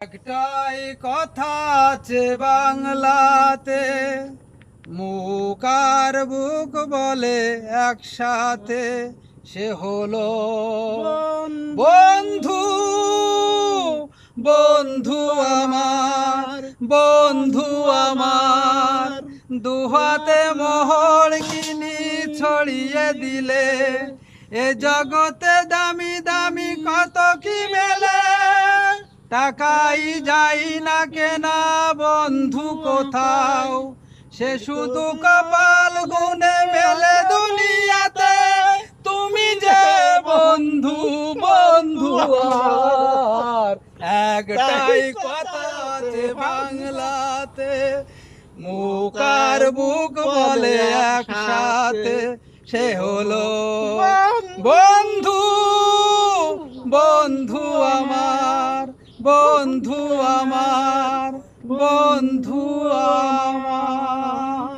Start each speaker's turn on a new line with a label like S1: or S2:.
S1: একটাই কথা আছে বাংলাতে, মুখ আর বুক বলে একসাথে, সে হলো বন্ধু। বন্ধু আমার, বন্ধু আমার, দুহাতে মোহর কিনি ছড়িয়ে দিলে এ জগতে দামি দামি কত কি মেলে। টাকাই যাই না কেনা বন্ধু কোথাও, সে শুধু কপাল গুনে মেলে দুনিয়াতে। তুমি যে বন্ধু, বন্ধু আমার। একটাই কথা আছে বাংলাতে, মুখ আর বুক বলে একসাথে, সে হলো বন্ধু। বন্ধু আমার, বন্ধু আমার, বন্ধু আমার।